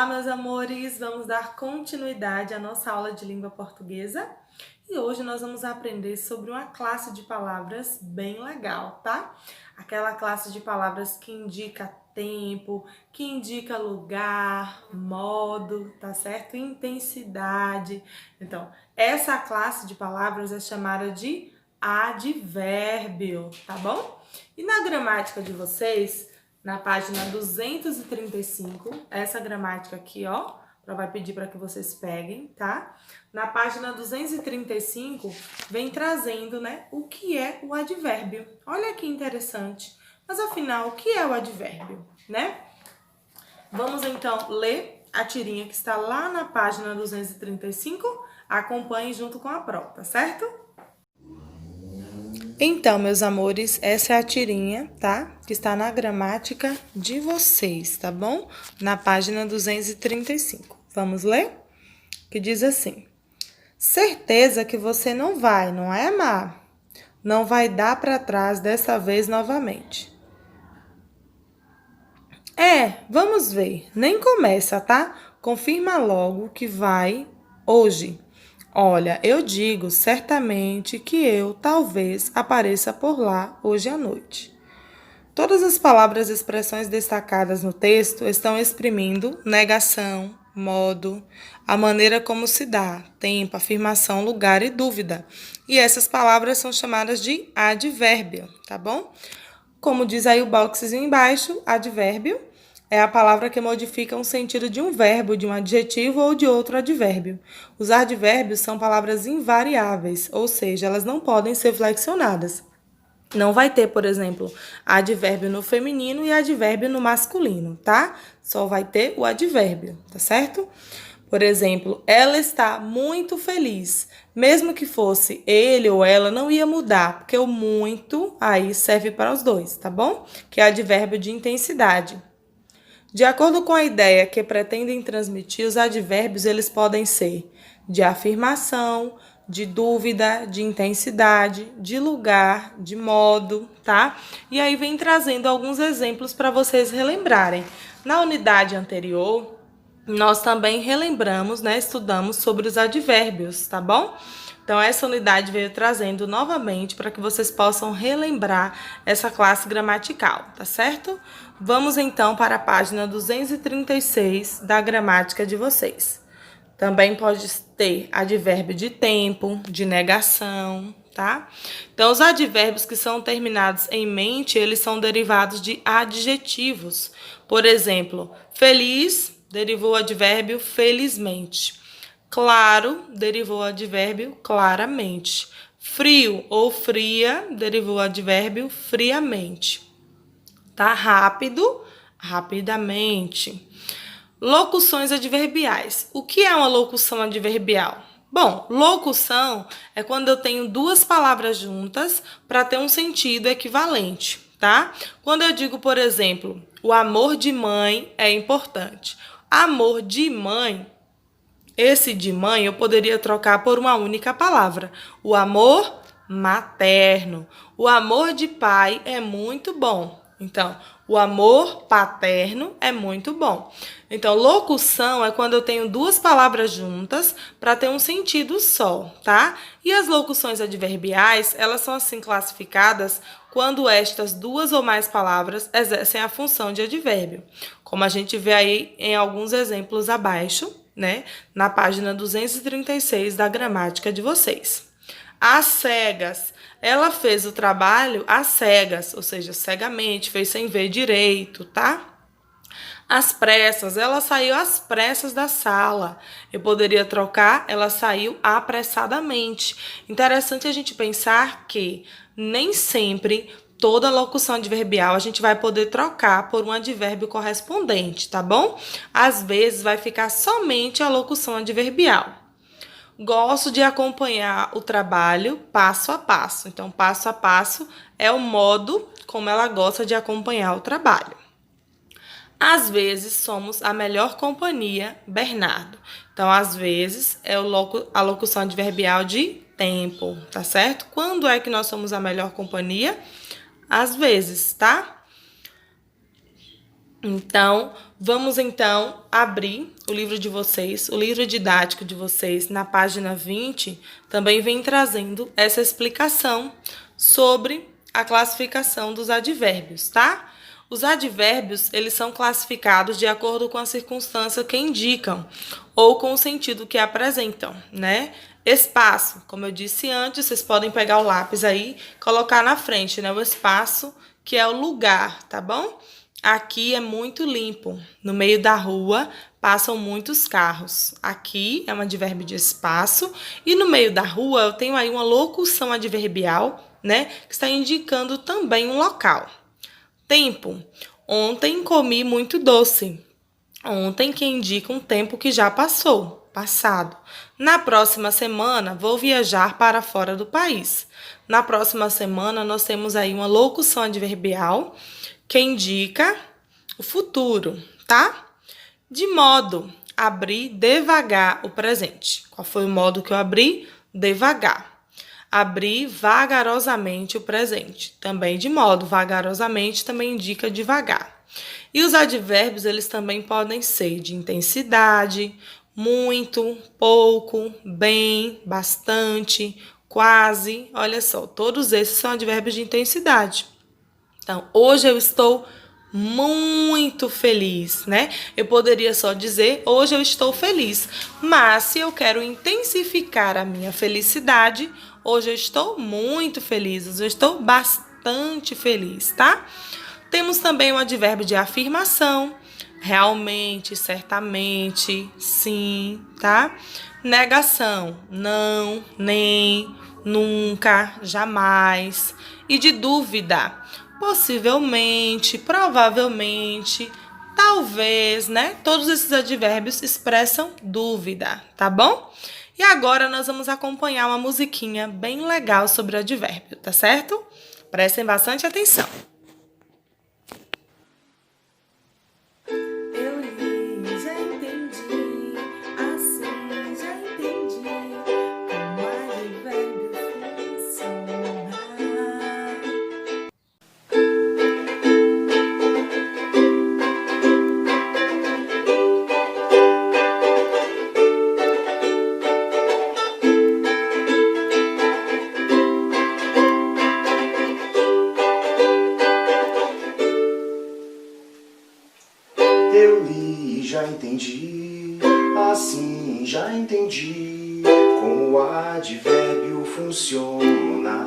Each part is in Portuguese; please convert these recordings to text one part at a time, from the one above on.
Olá, meus amores! Vamos dar continuidade à nossa aula de língua portuguesa e hoje nós vamos aprender sobre uma classe de palavras bem legal, tá? Aquela classe de palavras que indica tempo, que indica lugar, modo, tá certo? Intensidade. Então, essa classe de palavras é chamada de advérbio, tá bom? E na gramática de vocês, na página 235, essa gramática aqui, ó, vai pedir para que vocês peguem, tá? Na página 235, vem trazendo, né, o que é o advérbio. Olha que interessante. Mas afinal, o que é o advérbio, né? Vamos então ler a tirinha que está lá na página 235. Acompanhe junto com a prova, tá certo? Então, meus amores, essa é a tirinha, tá? Que está na gramática de vocês, tá bom? Na página 235. Vamos ler? Que diz assim: certeza que você não vai, não é, Mar? Não vai dar para trás dessa vez novamente. Vamos ver. Nem começa, tá? Confirma logo que vai hoje. Olha, eu digo certamente que eu talvez apareça por lá hoje à noite. Todas as palavras e expressões destacadas no texto estão exprimindo negação, modo, a maneira como se dá, tempo, afirmação, lugar e dúvida. E essas palavras são chamadas de advérbio, tá bom? Como diz aí o boxezinho embaixo, advérbio é a palavra que modifica o sentido de um verbo, de um adjetivo ou de outro advérbio. Os advérbios são palavras invariáveis, ou seja, elas não podem ser flexionadas. Não vai ter, por exemplo, advérbio no feminino e advérbio no masculino, tá? Só vai ter o advérbio, tá certo? Por exemplo, ela está muito feliz. Mesmo que fosse ele ou ela, não ia mudar, porque o muito aí serve para os dois, tá bom? Que é advérbio de intensidade. De acordo com a ideia que pretendem transmitir, os advérbios eles podem ser de afirmação, de dúvida, de intensidade, de lugar, de modo, tá? E aí vem trazendo alguns exemplos para vocês relembrarem. Na unidade anterior, nós também relembramos, né, estudamos sobre os advérbios, tá bom? Então, essa unidade veio trazendo novamente para que vocês possam relembrar essa classe gramatical, tá certo? Vamos então para a página 236 da gramática de vocês. Também pode ter advérbio de tempo, de negação, tá? Então, os advérbios que são terminados em mente, eles são derivados de adjetivos. Por exemplo, feliz derivou o advérbio felizmente. Claro derivou o advérbio claramente. Frio ou fria derivou o advérbio friamente. Tá? Rápido, rapidamente. Locuções adverbiais. O que é uma locução adverbial? Bom, locução é quando eu tenho duas palavras juntas para ter um sentido equivalente, tá? Quando eu digo, por exemplo, o amor de mãe é importante. Amor de mãe, esse de mãe eu poderia trocar por uma única palavra. O amor materno. O amor de pai é muito bom. Então, o amor paterno é muito bom. Então, locução é quando eu tenho duas palavras juntas para ter um sentido só, tá? E as locuções adverbiais, elas são assim classificadas quando estas duas ou mais palavras exercem a função de advérbio. Como a gente vê aí em alguns exemplos abaixo, né? Na página 236 da gramática de vocês. Às cegas. Ela fez o trabalho às cegas, ou seja, cegamente, fez sem ver direito, tá? Às pressas, ela saiu às pressas da sala. Eu poderia trocar, ela saiu apressadamente. Interessante a gente pensar que nem sempre toda locução adverbial a gente vai poder trocar por um advérbio correspondente, tá bom? Às vezes vai ficar somente a locução adverbial. Gosto de acompanhar o trabalho passo a passo. Então, passo a passo é o modo como ela gosta de acompanhar o trabalho. Às vezes, somos a melhor companhia, Bernardo. Então, às vezes, é a locução adverbial de tempo, tá certo? Quando é que nós somos a melhor companhia? Às vezes, tá? Então, vamos então abrir o livro de vocês, o livro didático de vocês, na página 20, também vem trazendo essa explicação sobre a classificação dos advérbios, tá? Os advérbios, eles são classificados de acordo com a circunstância que indicam ou com o sentido que apresentam, né? Espaço, como eu disse antes, vocês podem pegar o lápis aí, colocar na frente, né? O espaço, que é o lugar, tá bom? Aqui é muito limpo. No meio da rua passam muitos carros. Aqui é um advérbio de espaço. E no meio da rua eu tenho aí uma locução adverbial, né? Que está indicando também um local. Tempo. Ontem comi muito doce. Ontem que indica um tempo que já passou, passado. Na próxima semana vou viajar para fora do país. Na próxima semana nós temos aí uma locução adverbial que indica o futuro, tá? De modo, abri devagar o presente. Qual foi o modo que eu abri? Devagar. Abri vagarosamente o presente. Também de modo, vagarosamente também indica devagar. E os advérbios, eles também podem ser de intensidade, muito, pouco, bem, bastante, quase. Olha só, todos esses são advérbios de intensidade. Então, hoje eu estou muito feliz, né? Eu poderia só dizer, hoje eu estou feliz. Mas se eu quero intensificar a minha felicidade, hoje eu estou muito feliz, hoje eu estou bastante feliz, tá? Temos também o advérbio de afirmação, realmente, certamente, sim, tá? Negação, não, nem, nunca, jamais. E de dúvida, possivelmente, provavelmente, talvez, né? Todos esses advérbios expressam dúvida, tá bom? E agora nós vamos acompanhar uma musiquinha bem legal sobre o advérbio, tá certo? Prestem bastante atenção. Eu li, já entendi, assim já entendi como advérbio funciona. Eu li e já entendi, assim já entendi como o advérbio funciona.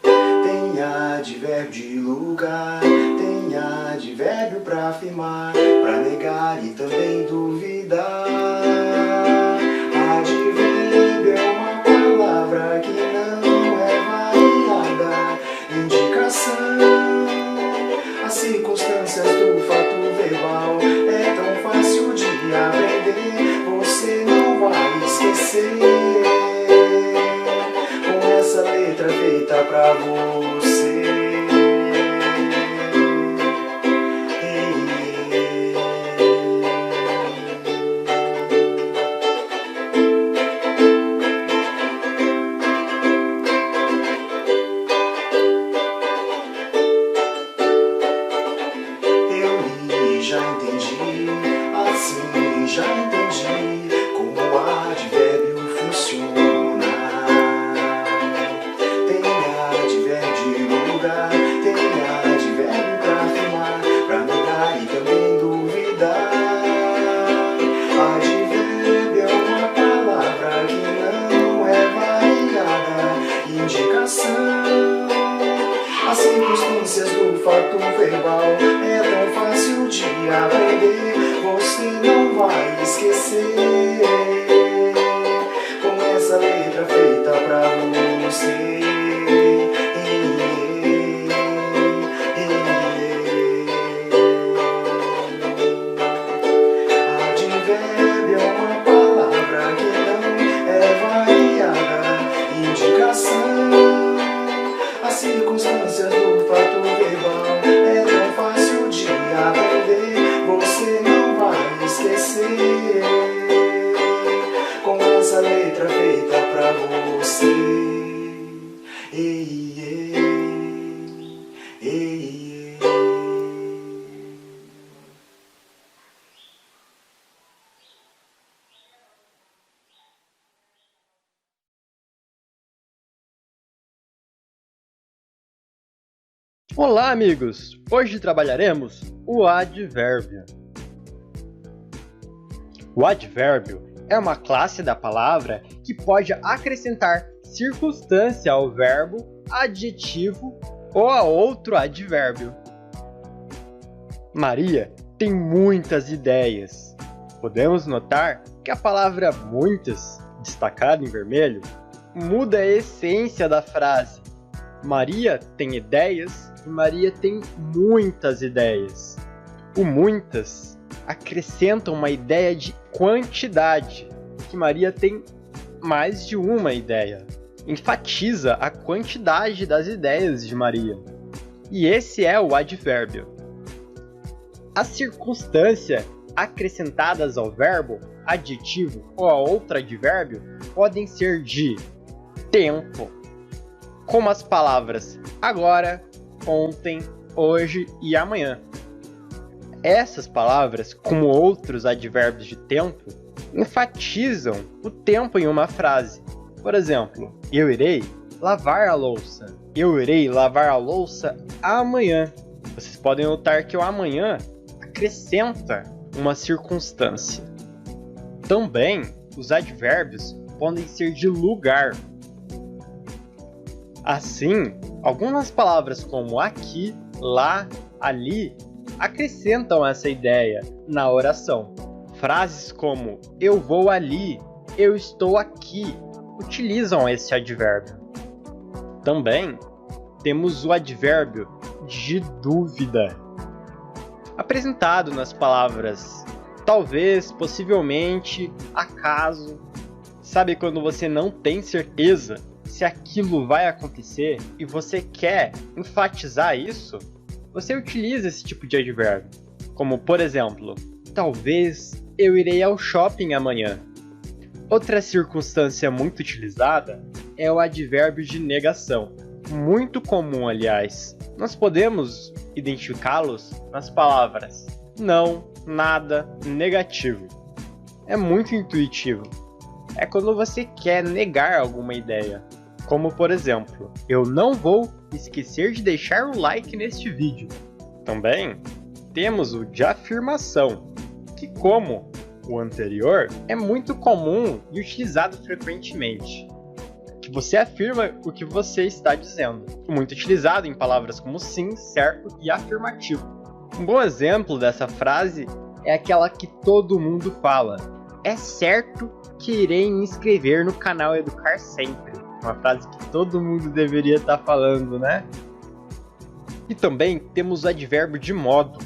Tem advérbio de lugar, tem advérbio para afirmar, para negar e também duvidar. Advérbio é uma palavra que não é variada, indicação. As circunstâncias do fato verbal é tão fácil de aprender, você não vai esquecer. Com essa letra feita pra você. Já entendi, assim já entendi como o advérbio funciona. Tem advérbio de lugar, tem advérbio para afirmar, para negar e também duvidar. Advérbio é uma palavra que não é variada, indicação. As circunstâncias do fato verbal é tão fácil de aprender, você não vai esquecer. Com essa letra feita pra você. Advérbio é uma palavra que não é variada, indicação. As circunstâncias do fato verbal é tão fácil de aprender, você não vai esquecer. Com essa letra feita pra você. Ei, ei, ei, ei. Olá, amigos! Hoje trabalharemos o advérbio. O advérbio é uma classe da palavra que pode acrescentar circunstância ao verbo, adjetivo ou a outro advérbio. Maria tem muitas ideias. Podemos notar que a palavra muitas, destacada em vermelho, muda a essência da frase. Maria tem ideias e Maria tem muitas ideias. O muitas acrescenta uma ideia de quantidade, que Maria tem mais de uma ideia. Enfatiza a quantidade das ideias de Maria. E esse é o advérbio. As circunstâncias acrescentadas ao verbo, adjetivo ou a outro advérbio podem ser de tempo, como as palavras agora, ontem, hoje e amanhã. Essas palavras, como outros advérbios de tempo, enfatizam o tempo em uma frase. Por exemplo, eu irei lavar a louça. Eu irei lavar a louça amanhã. Vocês podem notar que o amanhã acrescenta uma circunstância. Também, os advérbios podem ser de lugar. Assim, algumas palavras como aqui, lá, ali, acrescentam essa ideia na oração. Frases como eu vou ali, eu estou aqui, utilizam esse advérbio. Também temos o advérbio de dúvida, apresentado nas palavras talvez, possivelmente, acaso. Sabe quando você não tem certeza se aquilo vai acontecer e você quer enfatizar isso? Você utiliza esse tipo de advérbio, como por exemplo, talvez eu irei ao shopping amanhã. Outra circunstância muito utilizada é o advérbio de negação, muito comum, aliás. Nós podemos identificá-los nas palavras não, nada, negativo. É muito intuitivo. É quando você quer negar alguma ideia. Como por exemplo, eu não vou esquecer de deixar o like neste vídeo. Também temos o de afirmação, que como o anterior, é muito comum e utilizado frequentemente. Que você afirma o que você está dizendo. Muito utilizado em palavras como sim, certo e afirmativo. Um bom exemplo dessa frase é aquela que todo mundo fala. É certo que irei me inscrever no canal Educar Sempre. Uma frase que todo mundo deveria estar falando, né? E também temos o advérbio de modo.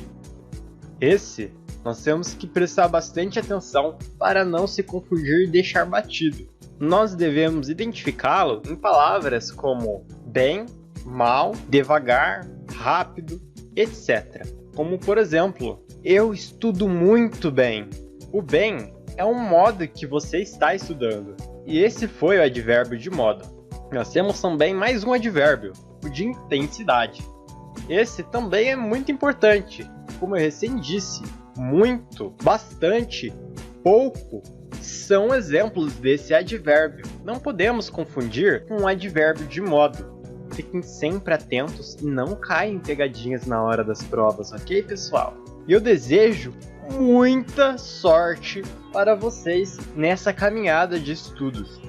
Esse nós temos que prestar bastante atenção para não se confundir e deixar batido. Nós devemos identificá-lo em palavras como bem, mal, devagar, rápido, etc. Como por exemplo, eu estudo muito bem. O bem é um modo que você está estudando. E esse foi o advérbio de modo. Nós temos também mais um advérbio, o de intensidade. Esse também é muito importante. Como eu recém disse, muito, bastante, pouco são exemplos desse advérbio. Não podemos confundir com um advérbio de modo. Fiquem sempre atentos e não caem em pegadinhas na hora das provas, ok, pessoal? E eu desejo muita sorte para vocês nessa caminhada de estudos.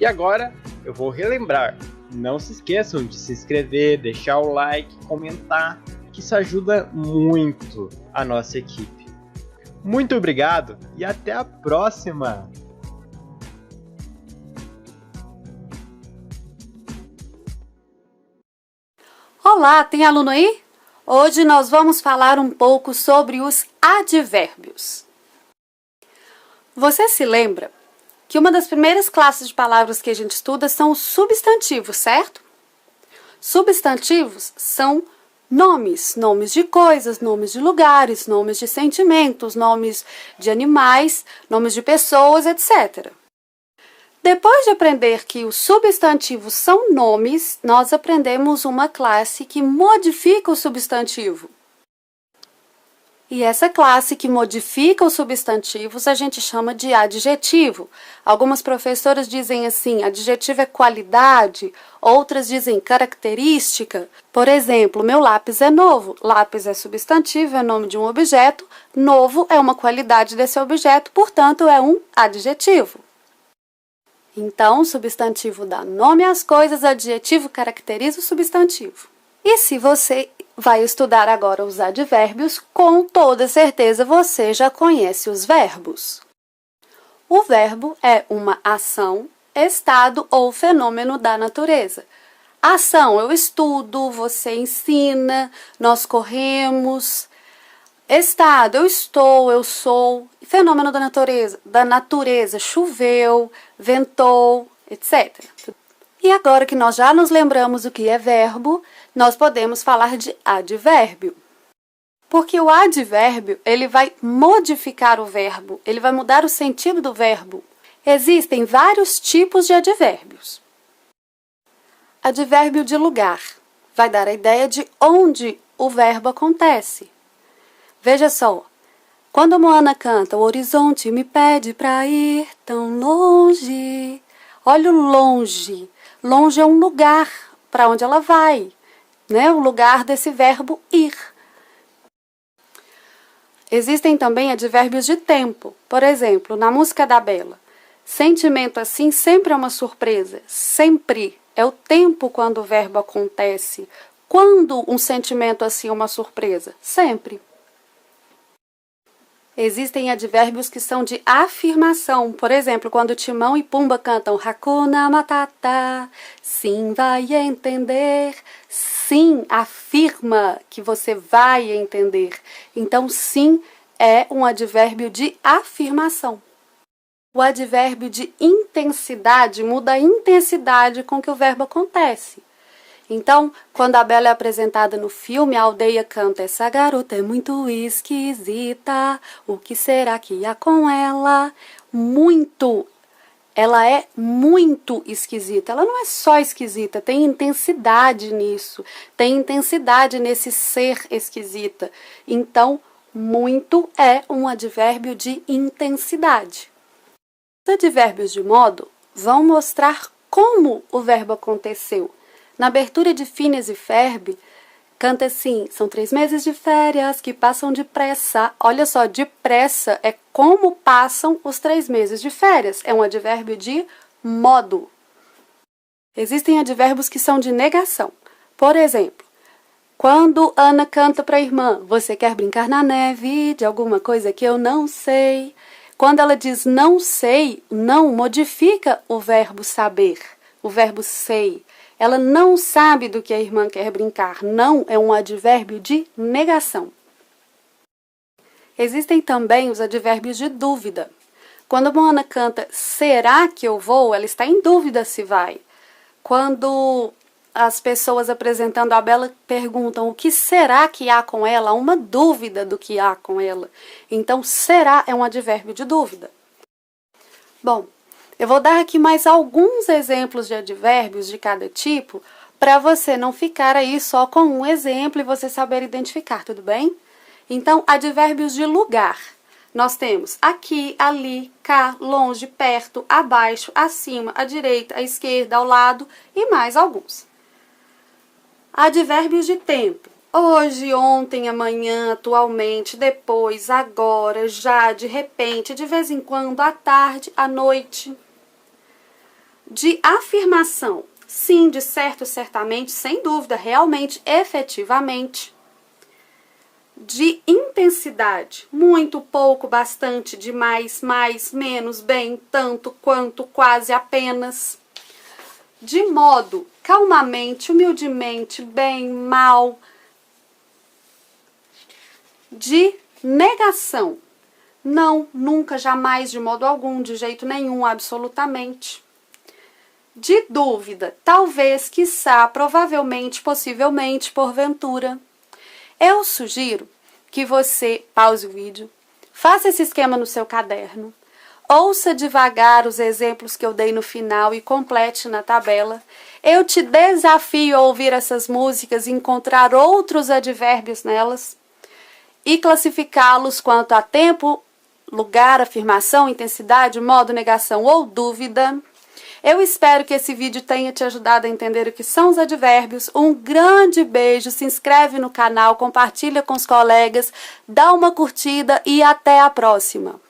E agora eu vou relembrar, não se esqueçam de se inscrever, deixar o like, comentar, que isso ajuda muito a nossa equipe. Muito obrigado e até a próxima! Olá, tem aluno aí? Hoje nós vamos falar um pouco sobre os advérbios. Você se lembra que uma das primeiras classes de palavras que a gente estuda são os substantivos, certo? Substantivos são nomes, nomes de coisas, nomes de lugares, nomes de sentimentos, nomes de animais, nomes de pessoas, etc. Depois de aprender que os substantivos são nomes, nós aprendemos uma classe que modifica o substantivo. E essa classe que modifica os substantivos a gente chama de adjetivo. Algumas professoras dizem assim, adjetivo é qualidade, outras dizem característica. Por exemplo, meu lápis é novo. Lápis é substantivo, é nome de um objeto. Novo é uma qualidade desse objeto, portanto é um adjetivo. Então, substantivo dá nome às coisas, adjetivo caracteriza o substantivo. E se você vai estudar agora os advérbios, com toda certeza você já conhece os verbos. O verbo é uma ação, estado ou fenômeno da natureza. Ação, eu estudo, você ensina, nós corremos. Estado, eu estou, eu sou. Fenômeno da natureza, choveu, ventou, etc. E agora que nós já nos lembramos o que é verbo, nós podemos falar de advérbio. Porque o advérbio, ele vai modificar o verbo, ele vai mudar o sentido do verbo. Existem vários tipos de advérbios. Advérbio de lugar vai dar a ideia de onde o verbo acontece. Veja só, quando a Moana canta, o horizonte me pede para ir tão longe. Olha o longe. Longe é um lugar para onde ela vai, né? O lugar desse verbo ir. Existem também advérbios de tempo. Por exemplo, na música da Bela, sentimento assim sempre é uma surpresa. Sempre é o tempo quando o verbo acontece. Quando um sentimento assim é uma surpresa? Sempre. Existem advérbios que são de afirmação. Por exemplo, quando Timão e Pumba cantam Hakuna Matata, sim, vai entender. Sim, afirma que você vai entender. Então, sim é um advérbio de afirmação. O advérbio de intensidade muda a intensidade com que o verbo acontece. Então, quando a Bela é apresentada no filme, a aldeia canta: essa garota é muito esquisita, o que será que há com ela? Muito. Ela é muito esquisita. Ela não é só esquisita, tem intensidade nisso. Tem intensidade nesse ser esquisita. Então, muito é um advérbio de intensidade. Os advérbios de modo vão mostrar como o verbo aconteceu. Na abertura de Phineas e Ferb, canta assim: são 3 meses de férias que passam depressa. Olha só, depressa é como passam os 3 meses de férias. É um advérbio de modo. Existem advérbios que são de negação. Por exemplo, quando Ana canta para a irmã: você quer brincar na neve de alguma coisa que eu não sei? Quando ela diz não sei, não modifica o verbo saber, o verbo sei. Ela não sabe do que a irmã quer brincar. Não é um advérbio de negação. Existem também os advérbios de dúvida. Quando a Moana canta será que eu vou, ela está em dúvida se vai. Quando as pessoas apresentando a Bela perguntam o que será que há com ela, há uma dúvida do que há com ela. Então, será é um advérbio de dúvida. Bom, eu vou dar aqui mais alguns exemplos de advérbios de cada tipo, para você não ficar aí só com um exemplo e você saber identificar, tudo bem? Então, advérbios de lugar. Nós temos aqui, ali, cá, longe, perto, abaixo, acima, à direita, à esquerda, ao lado e mais alguns. Advérbios de tempo. Hoje, ontem, amanhã, atualmente, depois, agora, já, de repente, de vez em quando, à tarde, à noite. De afirmação. Sim, de certo, certamente, sem dúvida, realmente, efetivamente. De intensidade. Muito, pouco, bastante, demais, mais, menos, bem, tanto, quanto, quase, apenas. De modo. Calmamente, humildemente, bem, mal. De negação. Não, nunca, jamais, de modo algum, de jeito nenhum, absolutamente. De dúvida, talvez, quiçá, provavelmente, possivelmente, porventura. Eu sugiro que você pause o vídeo, faça esse esquema no seu caderno, ouça devagar os exemplos que eu dei no final e complete na tabela. Eu te desafio a ouvir essas músicas e encontrar outros advérbios nelas. e classificá-los quanto a tempo, lugar, afirmação, intensidade, modo, negação ou dúvida. Eu espero que esse vídeo tenha te ajudado a entender o que são os advérbios. Um grande beijo, se inscreve no canal, compartilha com os colegas, dá uma curtida e até a próxima!